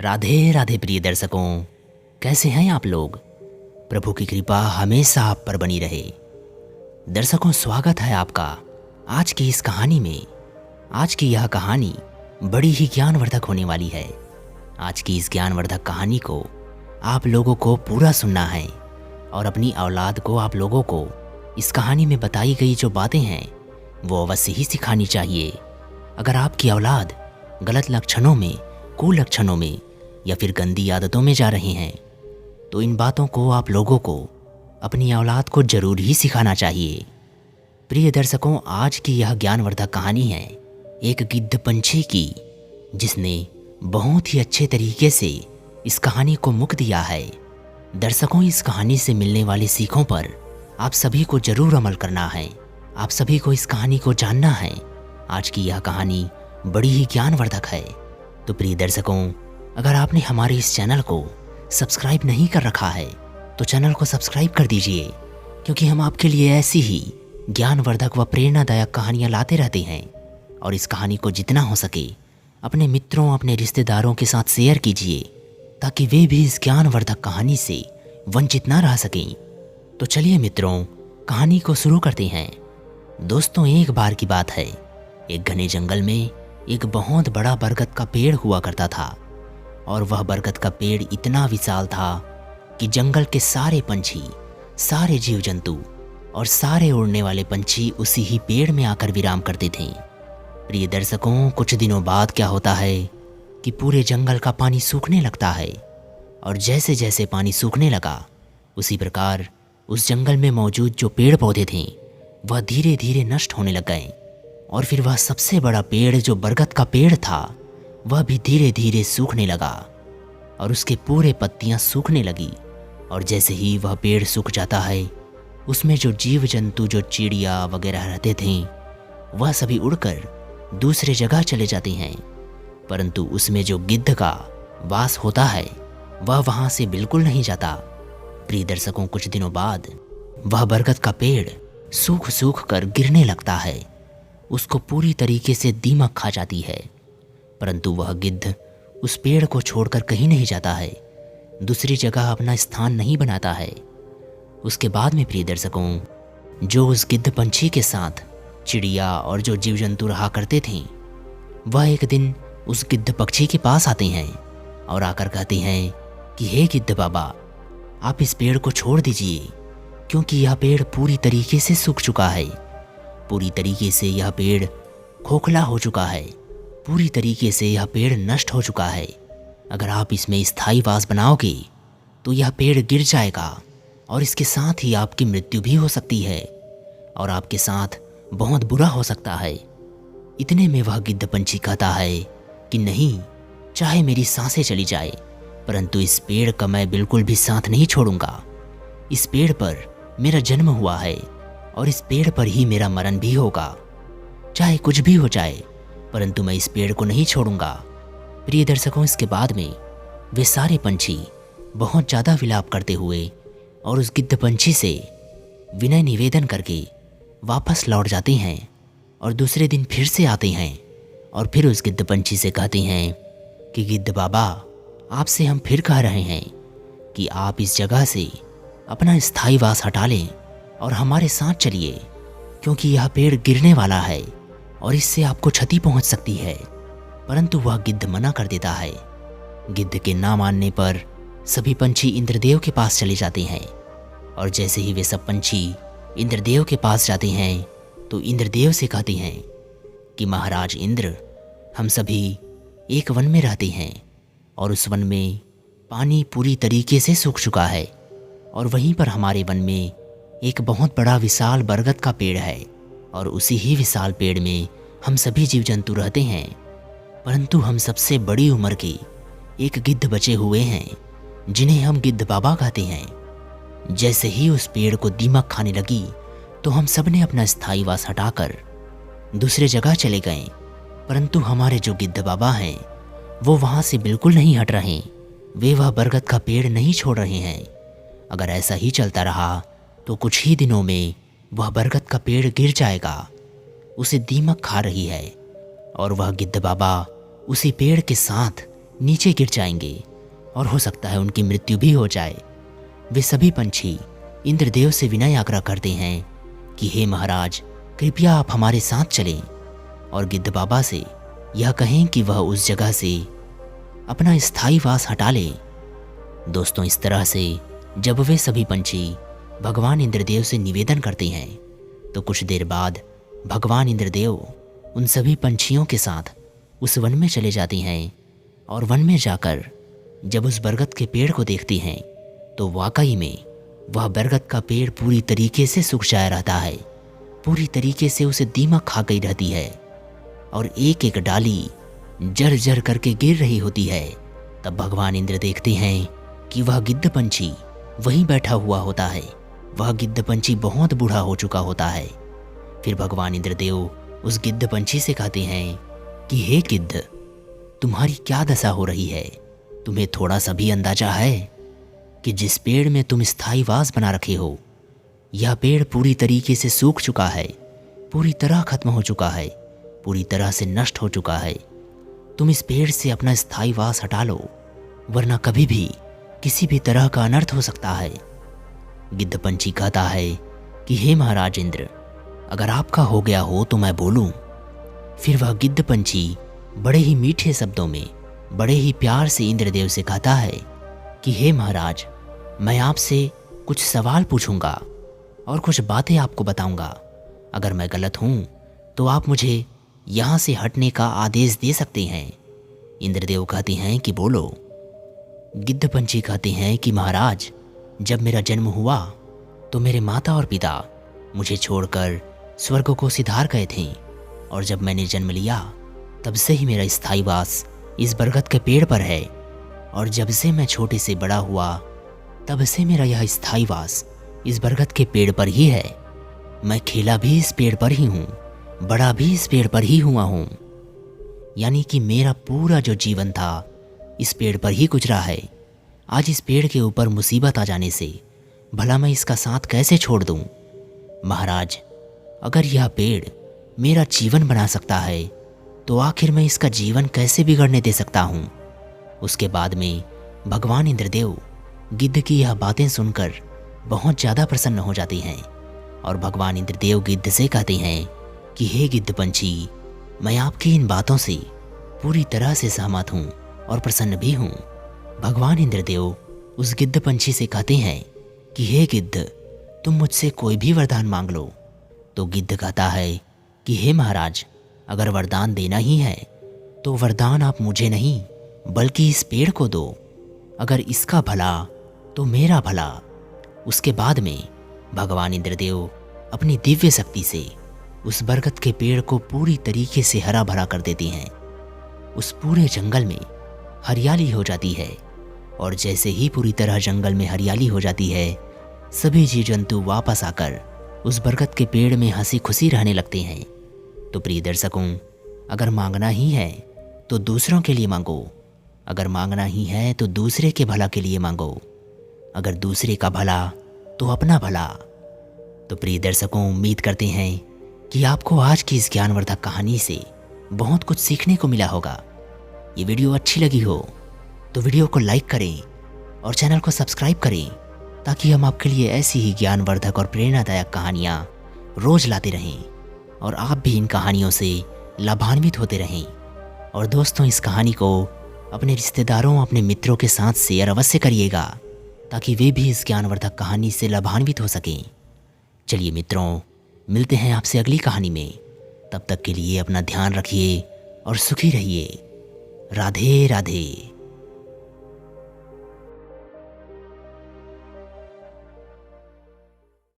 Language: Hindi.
राधे राधे प्रिय दर्शकों, कैसे हैं आप लोग। प्रभु की कृपा हमेशा आप पर बनी रहे। दर्शकों, स्वागत है आपका आज की इस कहानी में। आज की यह कहानी बड़ी ही ज्ञानवर्धक होने वाली है। आज की इस ज्ञानवर्धक कहानी को आप लोगों को पूरा सुनना है और अपनी औलाद को आप लोगों को इस कहानी में बताई गई जो बातें हैं वो अवश्य ही सिखानी चाहिए। अगर आपकी औलाद गलत लक्षणों में, कुलक्षणों में या फिर गंदी आदतों में जा रहे हैं तो इन बातों को आप लोगों को अपनी औलाद को जरूर ही सिखाना चाहिए। प्रिय दर्शकों, आज की यह ज्ञानवर्धक कहानी है एक गिद्ध पंछी की, जिसने बहुत ही अच्छे तरीके से इस कहानी को मुख दिया है। दर्शकों, इस कहानी से मिलने वाली सीखों पर आप सभी को जरूर अमल करना है। आप सभी को इस कहानी को जानना है। आज की यह कहानी बड़ी ही ज्ञानवर्धक है। तो प्रिय दर्शकों, अगर आपने हमारे इस चैनल को सब्सक्राइब नहीं कर रखा है तो चैनल को सब्सक्राइब कर दीजिए, क्योंकि हम आपके लिए ऐसी ही ज्ञानवर्धक व प्रेरणादायक कहानियाँ लाते रहते हैं। और इस कहानी को जितना हो सके अपने मित्रों, अपने रिश्तेदारों के साथ शेयर कीजिए, ताकि वे भी इस ज्ञानवर्धक कहानी से वंचित ना रह सकें। तो चलिए मित्रों, कहानी को शुरू करते हैं। दोस्तों, एक बार की बात है, एक घने जंगल में एक बहुत बड़ा बरगद का पेड़ हुआ करता था। और वह बरगद का पेड़ इतना विशाल था कि जंगल के सारे पंछी, सारे जीव जंतु और सारे उड़ने वाले पंछी उसी ही पेड़ में आकर विराम करते थे। प्रिय दर्शकों, कुछ दिनों बाद क्या होता है कि पूरे जंगल का पानी सूखने लगता है। और जैसे जैसे पानी सूखने लगा उसी प्रकार उस जंगल में मौजूद जो पेड़ पौधे थे वह धीरे धीरे नष्ट होने लग गए। और फिर वह सबसे बड़ा पेड़ जो बरगद का पेड़ था वह भी धीरे धीरे सूखने लगा और उसके पूरे पत्तियां सूखने लगी। और जैसे ही वह पेड़ सूख जाता है उसमें जो जीव जंतु, जो चिड़िया वगैरह रहते थे वह सभी उड़कर दूसरे जगह चले जाते हैं, परंतु उसमें जो गिद्ध का वास होता है वह वहाँ से बिल्कुल नहीं जाता। प्रिय दर्शकों, कुछ दिनों बाद वह बरगद का पेड़ सूख सूख कर गिरने लगता है। उसको पूरी तरीके से दीमक खा जाती है, परंतु वह गिद्ध उस पेड़ को छोड़कर कहीं नहीं जाता है, दूसरी जगह अपना स्थान नहीं बनाता है। उसके बाद में प्रिय दर्शकों, जो उस गिद्ध पंछी के साथ चिड़िया और जो जीव जंतु रहा करते थे वह एक दिन उस गिद्ध पक्षी के पास आते हैं और आकर कहते हैं कि हे गिद्ध बाबा, आप इस पेड़ को छोड़ दीजिए, क्योंकि यह पेड़ पूरी तरीके से सूख चुका है। पूरी तरीके से यह पेड़ खोखला हो चुका है, पूरी तरीके से यह पेड़ नष्ट हो चुका है। अगर आप इसमें स्थायी वास बनाओगे तो यह पेड़ गिर जाएगा और इसके साथ ही आपकी मृत्यु भी हो सकती है और आपके साथ बहुत बुरा हो सकता है। इतने में वह गिद्ध पंछी कहता है कि नहीं, चाहे मेरी सांसें चली जाए, परंतु इस पेड़ का मैं बिल्कुल भी साथ नहीं छोड़ूंगा। इस पेड़ पर मेरा जन्म हुआ है और इस पेड़ पर ही मेरा मरण भी होगा। चाहे कुछ भी हो जाए, परंतु मैं इस पेड़ को नहीं छोड़ूंगा। प्रिय दर्शकों, इसके बाद में वे सारे पंछी बहुत ज़्यादा विलाप करते हुए और उस गिद्ध पंछी से विनय निवेदन करके वापस लौट जाते हैं और दूसरे दिन फिर से आते हैं और फिर उस गिद्ध पंछी से कहते हैं कि गिद्ध बाबा, आपसे हम फिर कह रहे हैं कि आप इस जगह से अपना स्थायी वास हटा लें और हमारे साथ चलिए, क्योंकि यह पेड़ गिरने वाला है और इससे आपको क्षति पहुंच सकती है। परंतु वह गिद्ध मना कर देता है। गिद्ध के ना मानने पर सभी पंछी इंद्रदेव के पास चले जाते हैं और जैसे ही वे सब पंछी इंद्रदेव के पास जाते हैं तो इंद्रदेव से कहते हैं कि महाराज इंद्र, हम सभी एक वन में रहते हैं और उस वन में पानी पूरी तरीके से सूख चुका है और वहीं पर हमारे वन में एक बहुत बड़ा विशाल बरगद का पेड़ है और उसी ही विशाल पेड़ में हम सभी जीव जंतु रहते हैं, परंतु हम सबसे बड़ी उम्र के एक गिद्ध बचे हुए हैं जिन्हें हम गिद्ध बाबा कहते हैं। जैसे ही उस पेड़ को दीमक खाने लगी तो हम सब ने अपना स्थायी वास हटाकर दूसरे जगह चले गए, परंतु हमारे जो गिद्ध बाबा हैं वो वहाँ से बिल्कुल नहीं हट रहे। वे वह बरगद का पेड़ नहीं छोड़ रहे हैं। अगर ऐसा ही चलता रहा तो कुछ ही दिनों में वह बरगद का पेड़ गिर जाएगा। उसे दीमक खा रही है और वह गिद्ध बाबा उसी पेड़ के साथ नीचे गिर जाएंगे और हो सकता है उनकी मृत्यु भी हो जाए। वे सभी पंछी इंद्रदेव से विनय आग्रह करते हैं कि हे महाराज, कृपया आप हमारे साथ चलें और गिद्ध बाबा से यह कहें कि वह उस जगह से अपना स्थायी वास हटा ले। दोस्तों, इस तरह से जब वे सभी पंछी भगवान इंद्रदेव से निवेदन करते हैं तो कुछ देर बाद भगवान इंद्रदेव उन सभी पंछियों के साथ उस वन में चले जाते हैं और वन में जाकर जब उस बरगद के पेड़ को देखते हैं तो वाकई में वह बरगद का पेड़ पूरी तरीके से सूख जाया रहता है, पूरी तरीके से उसे दीमक खा गई रहती है और एक एक डाली जर जर करके गिर रही होती है। तब भगवान इंद्र देखते हैं कि वह गिद्ध पंछी वहीं बैठा हुआ होता है। वह गिद्ध पंछी बहुत बूढ़ा हो चुका होता है। फिर भगवान इंद्रदेव उस गिद्ध पंछी से कहते हैं कि हे गिद्ध, तुम्हारी क्या दशा हो रही है? तुम्हें थोड़ा सा भी अंदाजा है कि जिस पेड़ में तुम स्थायी वास बना रखे हो, यह पेड़ पूरी तरीके से सूख चुका है, पूरी तरह खत्म हो चुका है, पूरी तरह से नष्ट हो चुका है। तुम इस पेड़ से अपना स्थायी वास हटा लो, वरना कभी भी किसी भी तरह का अनर्थ हो सकता है। गिद्ध पंछी कहता है कि हे महाराज इंद्र, अगर आपका हो गया हो तो मैं बोलूं। फिर वह गिद्ध पंछी बड़े ही मीठे शब्दों में, बड़े ही प्यार से इंद्रदेव से कहता है कि हे महाराज, मैं आपसे कुछ सवाल पूछूंगा और कुछ बातें आपको बताऊंगा। अगर मैं गलत हूं तो आप मुझे यहाँ से हटने का आदेश दे सकते हैं। इंद्रदेव कहते हैं कि बोलो। गिद्ध पंछी कहते हैं कि महाराज, जब मेरा जन्म हुआ तो मेरे माता और पिता मुझे छोड़कर स्वर्ग को सिधार गए थे और जब मैंने जन्म लिया तब से ही मेरा स्थायी वास इस बरगद के पेड़ पर है और जब से मैं छोटे से बड़ा हुआ तब से मेरा यह स्थायी वास इस बरगद के पेड़ पर ही है। मैं खेला भी इस पेड़ पर ही हूँ, बड़ा भी इस पेड़ पर ही हुआ हूँ। यानी कि मेरा पूरा जो जीवन था इस पेड़ पर ही गुजरा है। आज इस पेड़ के ऊपर मुसीबत आ जाने से भला मैं इसका साथ कैसे छोड़ दूँ? महाराज, अगर यह पेड़ मेरा जीवन बना सकता है तो आखिर मैं इसका जीवन कैसे बिगड़ने दे सकता हूँ? उसके बाद में भगवान इंद्रदेव गिद्ध की यह बातें सुनकर बहुत ज़्यादा प्रसन्न हो जाते हैं और भगवान इंद्रदेव गिद्ध से कहते हैं कि हे गिद्ध पंछी, मैं आपकी इन बातों से पूरी तरह से सहमत हूँ और प्रसन्न भी हूँ। भगवान इंद्रदेव उस गिद्ध पंछी से कहते हैं कि हे गिद्ध, तुम मुझसे कोई भी वरदान मांग लो। तो गिद्ध कहता है कि हे महाराज, अगर वरदान देना ही है तो वरदान आप मुझे नहीं बल्कि इस पेड़ को दो। अगर इसका भला तो मेरा भला। उसके बाद में भगवान इंद्रदेव अपनी दिव्य शक्ति से उस बरगद के पेड़ को पूरी तरीके से हरा भरा कर देते हैं। उस पूरे जंगल में हरियाली हो जाती है और जैसे ही पूरी तरह जंगल में हरियाली हो जाती है, सभी जीव जंतु वापस आकर उस बरगद के पेड़ में हंसी खुशी रहने लगते हैं। तो प्रिय दर्शकों, अगर मांगना ही है तो दूसरों के लिए मांगो, अगर मांगना ही है तो दूसरे के भला के लिए मांगो, अगर दूसरे का भला तो अपना भला। तो प्रिय दर्शकों, उम्मीद करते हैं कि आपको आज की इस ज्ञानवर्धक कहानी से बहुत कुछ सीखने को मिला होगा। ये वीडियो अच्छी लगी हो तो वीडियो को लाइक करें और चैनल को सब्सक्राइब करें ताकि हम आपके लिए ऐसी ही ज्ञानवर्धक और प्रेरणादायक कहानियाँ रोज लाते रहें और आप भी इन कहानियों से लाभान्वित होते रहें। और दोस्तों, इस कहानी को अपने रिश्तेदारों, अपने मित्रों के साथ शेयर अवश्य करिएगा ताकि वे भी इस ज्ञानवर्धक कहानी से लाभान्वित हो सकें। चलिए मित्रों, मिलते हैं आपसे अगली कहानी में। तब तक के लिए अपना ध्यान रखिए और सुखी रहिए। राधे राधे।